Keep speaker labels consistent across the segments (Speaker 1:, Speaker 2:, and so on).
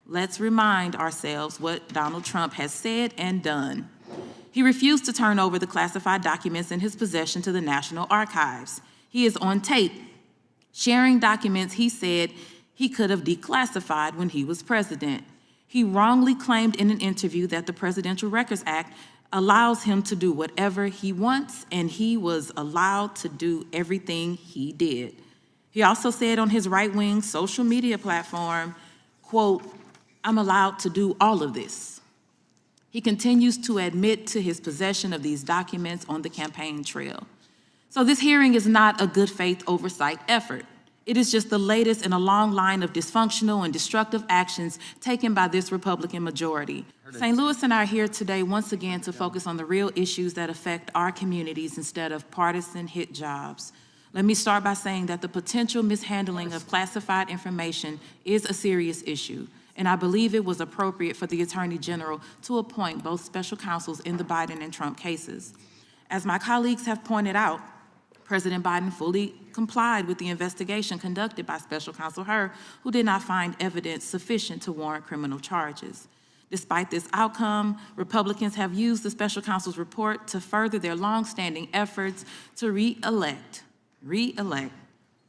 Speaker 1: Let's remind ourselves what Donald Trump has said and done. He refused to turn over the classified documents in his possession to the National Archives. He is on tape sharing documents he said he could have declassified when he was president. He wrongly claimed in an interview that the Presidential Records Act allows him to do whatever he wants, and he was allowed to do everything he did. He also said on his right-wing social media platform, quote, "I'm allowed to do all of this." He continues to admit to his possession of these documents on the campaign trail. So this hearing is not a good faith oversight effort. It is just the latest in a long line of dysfunctional and destructive actions taken by this Republican majority. St. Louis and I are here today once again to focus on the real issues that affect our communities instead of partisan hit jobs. Let me start by saying that the potential mishandling of classified information is a serious issue, and I believe it was appropriate for the Attorney General to appoint both special counsels in the Biden and Trump cases. As my colleagues have pointed out, President Biden fully complied with the investigation conducted by Special Counsel Hur, who did not find evidence sufficient to warrant criminal charges. Despite this outcome, Republicans have used the Special Counsel's report to further their longstanding efforts to re-elect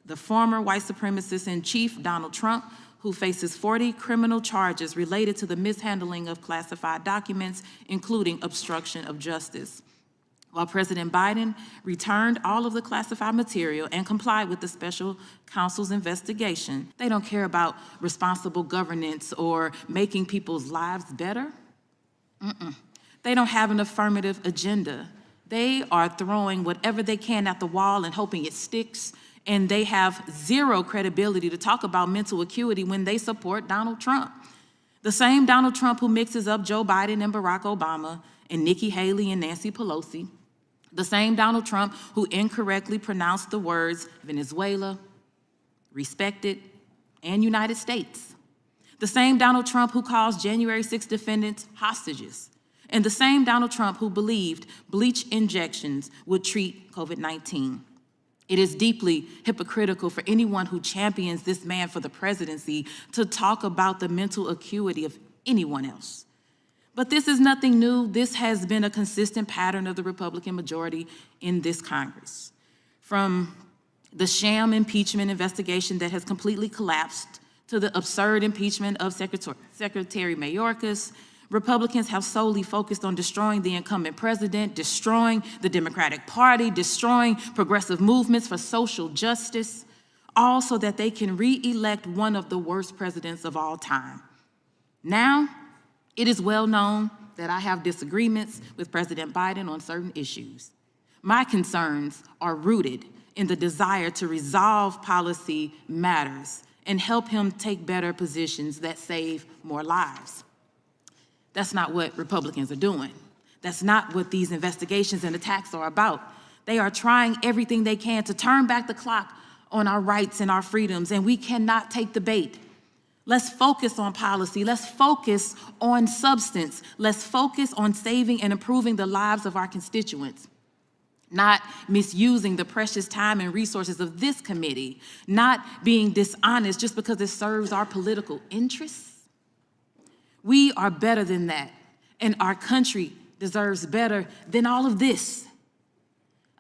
Speaker 1: the former white supremacist in chief, Donald Trump, who faces 40 criminal charges related to the mishandling of classified documents, including obstruction of justice. While President Biden returned all of the classified material and complied with the special counsel's investigation, they don't care about responsible governance or making people's lives better. They don't have an affirmative agenda. They are throwing whatever they can at the wall and hoping it sticks, and they have zero credibility to talk about mental acuity when they support Donald Trump. The same Donald Trump who mixes up Joe Biden and Barack Obama and Nikki Haley and Nancy Pelosi. The same Donald Trump who incorrectly pronounced the words Venezuela, respected, and United States. The same Donald Trump who calls January 6 defendants hostages. And the same Donald Trump who believed bleach injections would treat COVID-19. It is deeply hypocritical for anyone who champions this man for the presidency to talk about the mental acuity of anyone else. But this is nothing new. This has been a consistent pattern of the Republican majority in this Congress. From the sham impeachment investigation that has completely collapsed to the absurd impeachment of Secretary Mayorkas, Republicans have solely focused on destroying the incumbent president, destroying the Democratic Party, destroying progressive movements for social justice, all so that they can re-elect one of the worst presidents of all time. Now, it is well known that I have disagreements with President Biden on certain issues. My concerns are rooted in the desire to resolve policy matters and help him take better positions that save more lives. That's not what Republicans are doing. That's not what these investigations and attacks are about. They are trying everything they can to turn back the clock on our rights and our freedoms, and we cannot take the bait. Let's focus on policy. Let's focus on substance. Let's focus on saving and improving the lives of our constituents, not misusing the precious time and resources of this committee, not being dishonest just because it serves our political interests. We are better than that, and our country deserves better than all of this.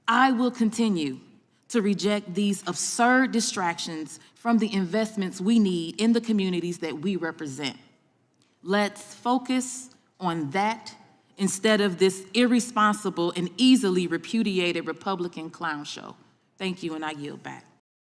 Speaker 1: I will continue to reject these absurd distractions from the investments we need in the communities that we represent. Let's focus on that instead of this irresponsible and easily repudiated Republican clown show. Thank you, and I yield back.